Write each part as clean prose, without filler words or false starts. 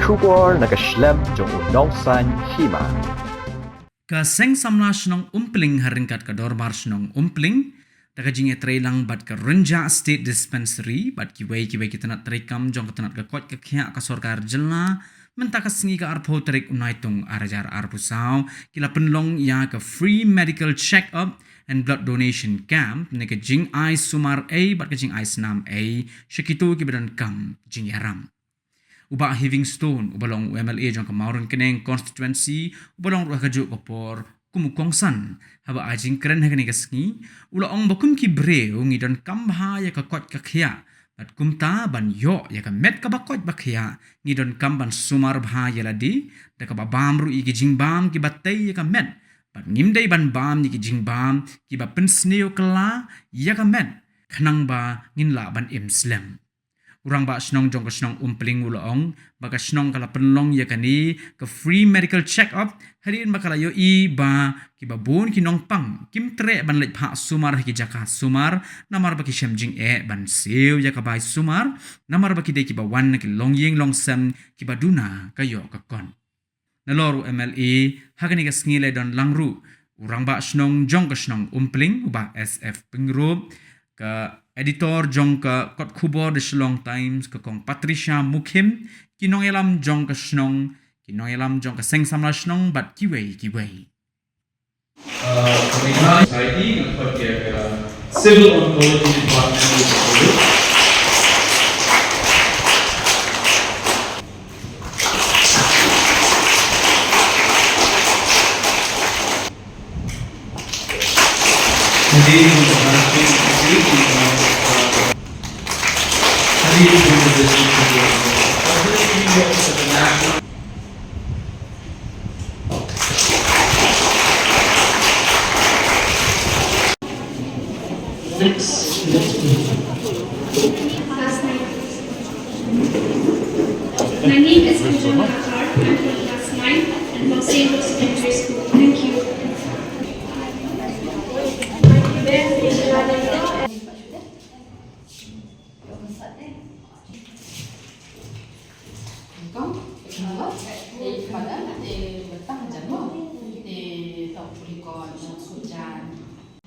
Shubor nakaslem jong unongsan hima. Kaseng samla shnong umpling haringkat ka dorbar shnong umpling daga jinge trailang bat ka Renja State Dispensary bat kiwai kita nak terekam jong ka tanat ka kot ka khia ka sorkar jelna menta ka singi ka arpo terik unaitung arajar arpusau kila penlong ya ka free medical check up and blood donation camp ne ka jing ai sumar a bat ka jing ai snam a shikitu ki badan kam jing yaram uba Livingstone ubalong UMLA jong ka Mauron Keneng constituency ubalong ruah kajuk kopor kumukongsan haba ajing keren hagani kasngi ula ong bakum ki bre ungi don kambha ya ka kot ka khia bat kumta ban yo ya ka met ka bakot bakhia ngi don kamban sumar bha ya ladi da ka babam ru igi jingbam ki batai ya ka met bat ngimdai ban bam ni ki jingbam ki ba pensneo kala ya ka met khnang ba nginla ban imslam urang ba snong jong ka snong umpling ulong ba ka snong kala penlong ya kani ka free medical check up harin bakala yo i ba ki ba bun ki nong pang kim tre ban lek pha sumar ki jaka sumar namar ba ki shamjing e ban sew ya ka bai sumar namar ba ki de ki ba wan ki long ying long sam ki ba duna ka yo ka kon naloru MLA hagani ka ngile don langru urang ba snong jong ka snong umpling ba SF pengrup ka editor jong ka kot khubor de Shillong Times ka kong Patricia Mukhim kinong elam jong ka snong kinong elam jong ka seng samla snong bat kiwei Communal Society ng Civil Oncology Department of Hindi mo natin My name is Pujana Clark. I'm from class 9 and from St. Luke's Elementary School. Thank you.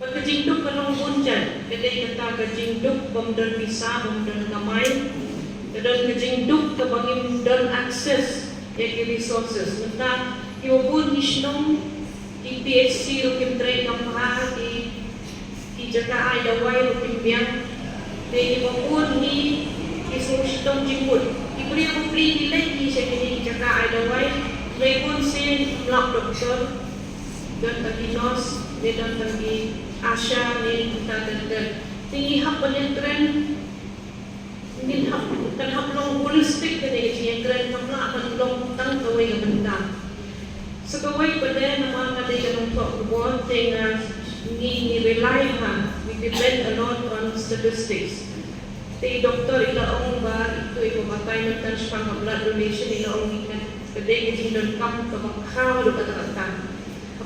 Pagkajinduk kanong bunjan, kadai kata kajinduk bamdan bisa, bamdan kamay, kadang kajinduk kabangin dan akses yaki resources. Nata iwabun isnong di PSC rukim train kampaha di jaka ay daway rukim biang, di iwabun ni isurustong jimbut. Ibuli ako free nilay di siya kini jaka ay daway, may pun sin block doktor dan bagi nos, dan bagi Asya ni kita dan tinggi hak penyentuhan mungkin hak kan hak long holistik kan yang keren kamla akan long tang kawai yang benda sekawai pada nama kada yang untuk buat dengan ni rely we depend a lot on statistics the doktor ila ong ba itu ibu batai nanti sepang blood donation ila ong ikan kedai kejindon kam kabakhaw do kata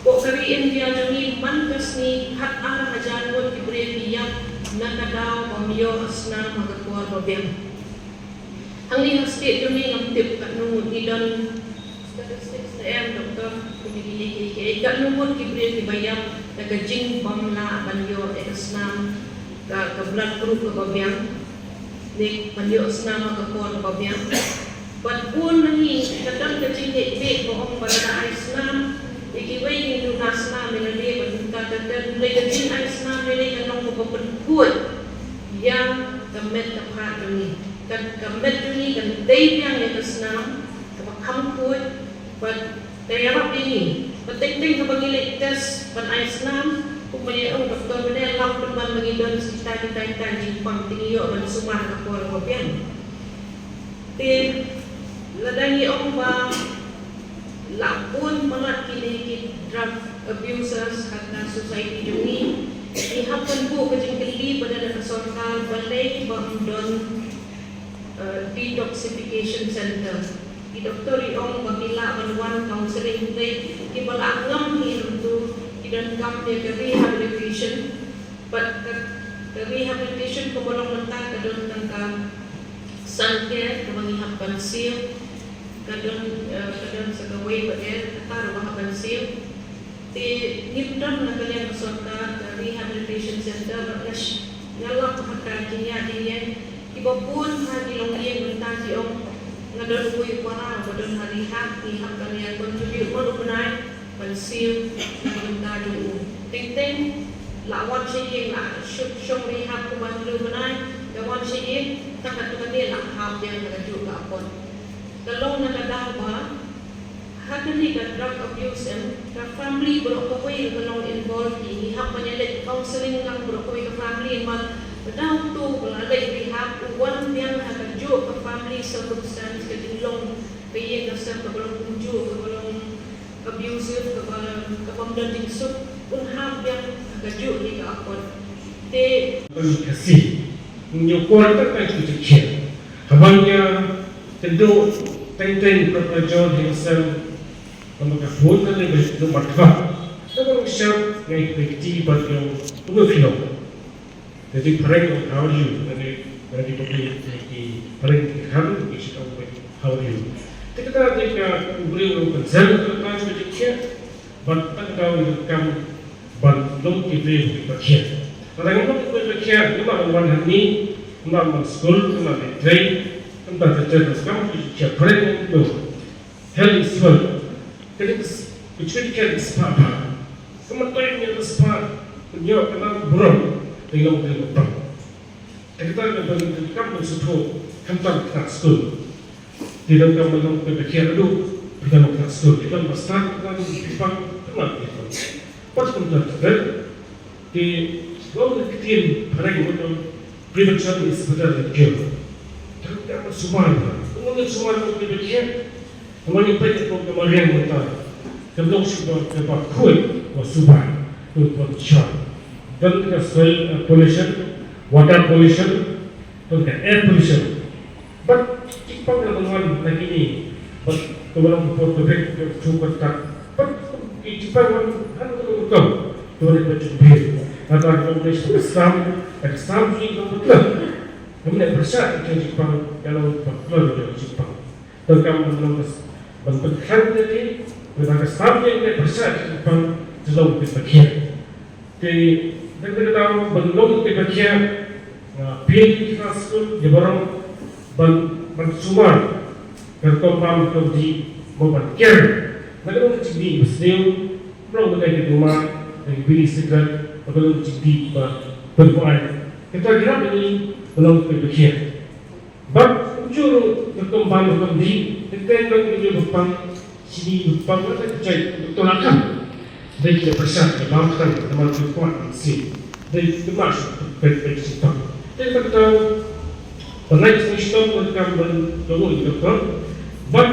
Ako kari India jami mantas ni hat ara hajanwon kibre biyap nakadaw pamiyo asna magakuar babem. Ang lihang state jami ng tip katnungod idon statistics na em doktor kumigili kay katnungod kibre bibayap nagajing pamla pamiyo asna ka blood group ka babem. Ni pamiyo asna magakuar babem. Patpun nangi kadang kajing hekbe ko ang barada asna ikiway ni lunas na minali pagkakatan legajin ay na minali kanong mapapanpud yang kamet kaphat ni kamet ni kan day yang itas na kapakampud but tayarap ini pating-ting kapagili test pan ayos na kung mayroong doktor minay lang naman mangidon sa kita jingpang tingiyo man sumar kapor mabyan ladangi ang ba lapun mga kinikid drug abusers at na society juni ihapon po kajing kali pada na kasorkal balay bangdon detoxification center di doktor iong bagila manwan counseling day ibalangam hinunto idan kam de rehabilitation but the rehabilitation ko bolong mentang kadon tangka sun care kamangihap pansil kadang segawai pada kata rumah pensil di Newton na kalian kesorta rehabilitation center berkas ngalap haka kinya iba pun hari longian mentang siong ngadon kuy para badon hari hak ni hak kalian contribute mo benai pensil benda dulu ting lawan sih lah syong rehab kubantu benai lawan sih tak ada dia lah hab yang ada juga pun kalau nak ada apa hadani ka drug abuse ka family berokoi kalau involved ini hak menyelit counseling ng berokoi ka family man daw tu belalai rehab uwan yang akan jo ka family circumstance ka dilong kaya na sa kabalong kunjo kabalong abusive ka pamdating sub un hab yang akan jo ni ka akon te kasih menyukur tak kecil habangnya tentu tentang perjuangan himself mengakui dari begitu markah dan mengucap yang efektif bagi pemilihan. Jadi perang how are you dari pemilihan perang kamu itu how are you. Ketika mereka beliau konsen tentang sedikit, bahkan kalau kamu belum diberi perhatian. Kalau kamu diberi perhatian, kamu orang ini, kamu sekolah, kamu train. Tentang terjadi kamu tidak pernah itu hal itu jadi kecuali sepapa kemudian yang sepapa punya kenal burung dengan berapa kita bagi kamu sesuatu kantor kita sekolah tidak kamu dalam berpikir dulu dalam kita sekolah kita mesti dalam pipang kenal itu pas kantor terjadi di sekolah kecil hari itu prevention is better than cure. Dapat semua, kemudian semua itu dibaca, kemudian pada kemarin kita, kemudian sudah dapat kuat, wasubah, kuat, dan kita soil pollution, water pollution, dan air pollution. But kita melakukan lagi ni, but kemudian buat lebih cukup tak, but kita melakukan betul, kemudian berjumpa, atau kemudian Islam ini betul. Kemudian bersyarat di Jepang kalau keluar dari Jepang dan kamu memperkenalkan diri dengan staff yang bersyarat di Jepang belum dibagian. Dan kita tahu belum dibagian pilih transport di barang bersumar berkembang di membagian. Kalau jadi muslim belum ada di rumah dan pilih segera belum jadi berbuat. Kita kira ini belum terpikir. Bab juru berkembang kembali, tentang juru berkembang sini berkembang ada kecil bertolakkan. Dari kita bersah kebangkan teman berkuat sih. Dari termasuk berpikir. Jadi kita tahu pengajar Islam mereka berdoa di depan. Bab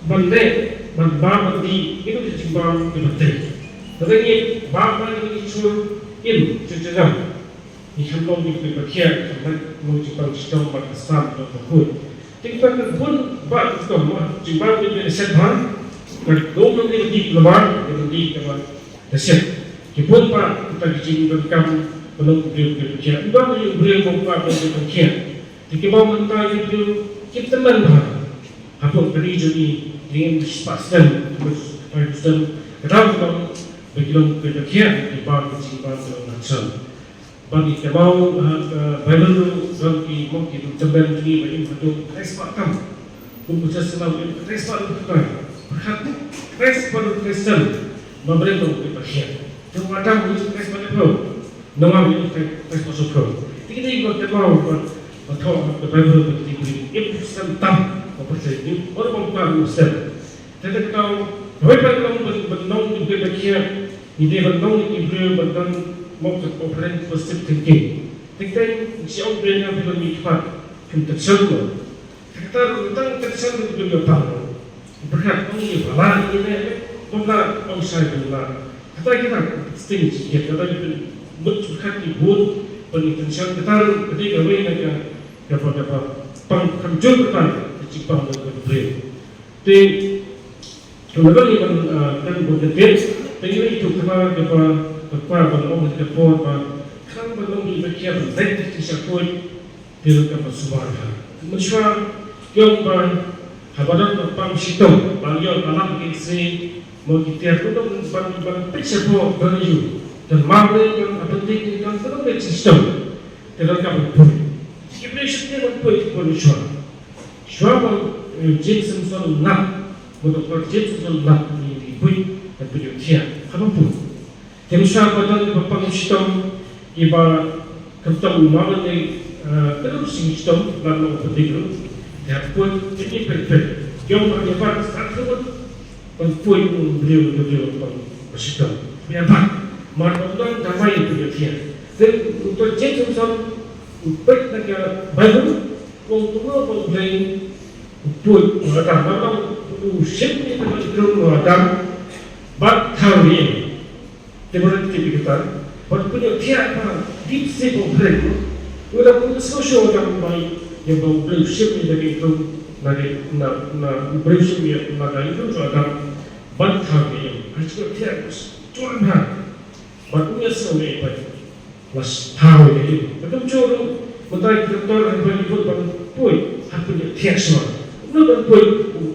bab di itu ditimbang dibetul. Tetapi bab ini itu ilmu sejarah. Ikan lom di berbagai macam mengucapkan sistem Pakistan dan Bahud. Kita pun buat itu, cuma di setan, kalau di luar, di luar deset. Kita pun kita dijadikan belum berbagai. Kita boleh membuat berbagai. Jika mau mentah itu kita menang. Apa beri jadi dengan pastian, pastian. Kalau begitu berbagai di bawah dalam macam. Bagi kemau Bible bagi mungkin tempat ini bagi betul respect kamu, kumpulan selalu respect kita, berhati respect Kristen, memberi kita perhatian. Semua orang mesti respect kita, nama kita respect kita. Kita juga kemau betul Bible bagi kita, Kristen tam, kumpulan ini orang bukan Kristen. Jadi kalau kamu benar juga perhatian, ini benar ini benar mungkin operan positif thinking. Thinking siapa yang belum ikut kita semua. Kita tentang tersenyum juga tahu. Berkat ini balan ini, bukan outside bulan. Kita stingy. Kita berkat ibu pengintention kita ketika mereka dapat pengkamjur kita Jepang dan Korea. Di kemudian kan berdebat, ini itu kita dapat berkumpul di depan, kan belum dibagian dari siapapun di dalam suara. Mencari yang habaran pam sitom bangyo alam kisi mo kitia ko dong ban picture po bangyo dan mamre yang penting kan terus ke sistem terus ka pun kibre shite mo po shwa bang Jason son nak untuk Jason son nak ni pui dan punya kia apa pun temsa badan bapang sistem iba ketemu malam ni terus sistem lalu penting ya pun ini perfect yang ada pada saat itu pun beliau sistem biar martabat damai punya kia dan untuk Jason son untuk negara baru untuk apa lain pun ada mana usia ni terlalu ada bak tahu Demokrat kita, punya tiada deep civil break. Udah punya social yang baik yang bawa berusaha dari itu, na berusaha dari itu ada bak tahu yang harus tiada cuman hal, punya semua baik, las tahu ini. Betul curu, mentari kita yang bagi pun pun punya tiada. Udah pun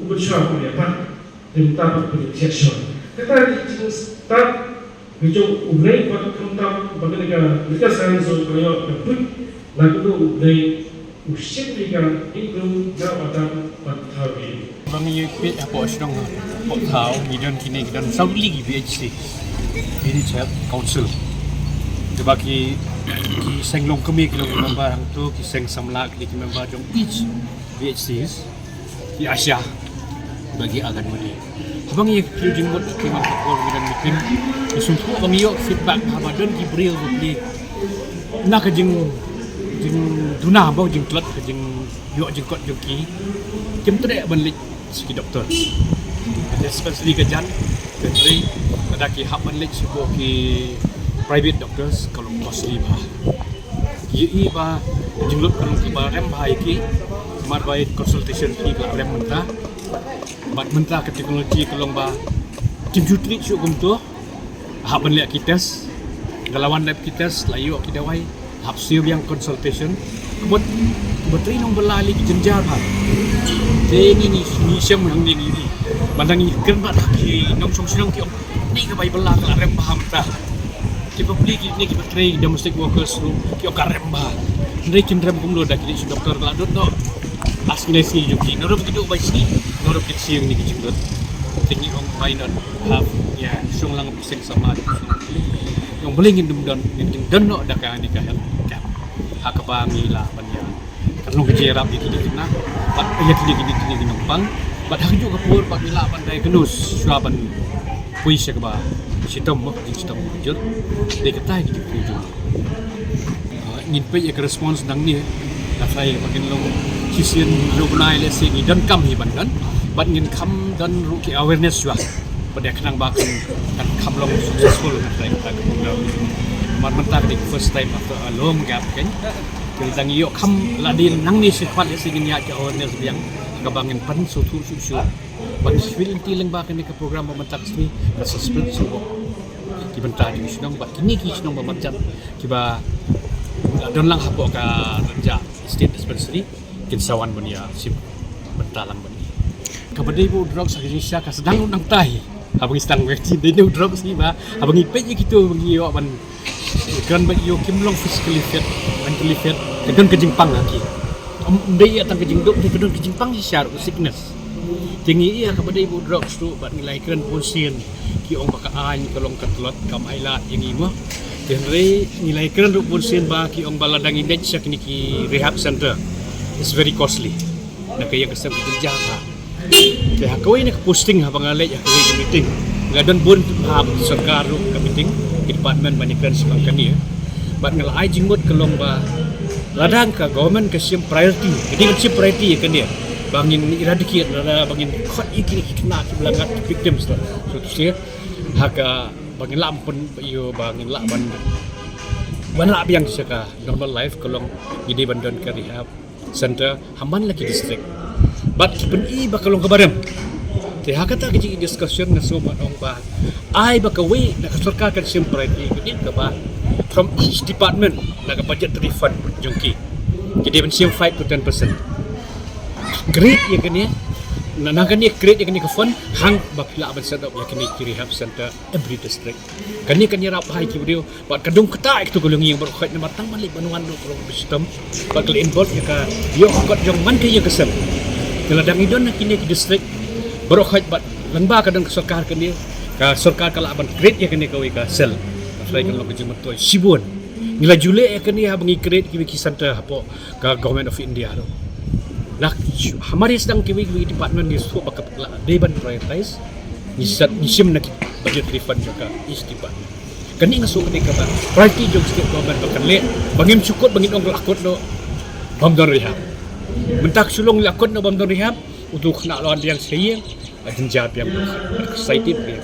berusaha punya apa, minta punya tiada. Kita ini start Bijou ublay pada kontak pada negara sanzo kaya pun lagu tu ublay usia mereka itu jauh ada matahari. Bang Yupit apa sedang tahu midon kini dan Saudi BHC ini chat council. Sebagi ki senglong kami kalau member hang tu ki seng samla ki member jong each BHCs di Asia bagi agan mudi. Abang ye jenggot ki makor midon meeting sumpu kami yo feedback habadan ki bril beli nak jeng duna bau jeng klat jeng yo jengkot joki kem tu dek balik segi doktor especially kejan jadi ada ki hak balik sebuah ki private doctors kalau costly bah ye ba jenglut kalau ki barem bahai ki mar baik consultation ki ke rem mentah mat mentah ke teknologi kalau ba tim jutri syukum tu hak balik kitas galawan lab kitas layu kidawai hak siu yang consultation kebut betri nong belali jenjar ha tengi ni syam yang ni mandangi ken ba ki nong song sinong ki ni ke bai belah ke rem paham ta ki public ni ki betri domestic workers ru ki karem ba ndai kin rem kum do da ki doktor la dot no asnesi juki norop ki do bai si norop ki siang ni ki judot tinggi ong mainan have ya sung lang bising sama yang belingin dan no dak ni ka hak ba mi la ban ya kan lu jerap itu di kena bat ya kini numpang bat hak juga pur bat mila ban dai kenus swaban puisi ka ba sitom mo sitom jur de kata di puju ngin pe ya response dang ni dak saya makin lu sisian lu benai le sini dan kam hi ban kan bat ngin kam dan ruki awareness juga pada kenang bakun kan kam long successful kan tak program mat mentar di first time after a long gap kan kita ngiyo kam ladin nang ni sifat le sini ya awareness biang kabangin pan sutu susu ban swil tiling bakun ke program mementak sini suspend subo ki bentar di sunong bat kini ki sunong mementak kiba don lang hapo ka raja state dispensary kin sawan bunia sip bentalang bani kepada ibu drugs Indonesia ka sedang nang tahi abang istang weti de drugs ni ba abang ipe je gitu bagi yo ban kan bagi yo kimlong physically fit mentally fit kedon ke jingpang lagi ndai atang ke jingdok ni kedon ke jingpang si syar sickness tingi iya kepada ibu drugs tu bat nilai keren posin ki ong baka an kolong katlot kam ailat yang imo genre nilai keren ru posin ba ki ong baladang indek sak ni ki rehab center is very costly nak kaya kesem kerja ha kaya kau ini posting ha pangalai ya kaya meeting ngadon bun ha sarkar ru ka meeting department manikan sebang kani bat ngalai jingmut kelong ba ladang ka government ka sim priority jadi sim priority ya kani bangin eradicate rada bangin khot iki kena ki belangat victims so to say haka bangin lampun yo bangin la ban la biang saka normal life kelong ide bandon ka rehab center Hamban lagi district but pen I bakalong kabarem te hakata ki discussion na so manong ba ai bakawi na sarkar kan simpre ni ka ba from each department na budget refund jungki jadi men sim 5 to 10% great ya kan ya Nangan ni create yang ni ke fund hang bapila ban set up yang ni rehab center every district. Kan ni rap hai ki video buat kadung kata itu golongi yang berkhait ni matang balik banuan do kalau sistem bakal involve ya ka yo kot jong man ke ya kesem. Keladang idon nak kini ke district berkhait bat lengba kadang ke sarkar kan dia ka sarkar kala ban create ya kini ka sel. Pasal kan lo kejum tu sibun. Nila jule ya kini ha bangi create ki center hapo ka government of India tu. Nah, हमारे sedang kiwi department ni suka bakal deban prioritize nisim nak budget refund juga istibat. Kani ngasuh ketika ba priority jog state government bakal le bangim cukut bangin ong lakot do bamdon rehab. Mentak sulung lakot do bamdon rehab untuk nak lawan yang sayang agen jawab yang excited dia.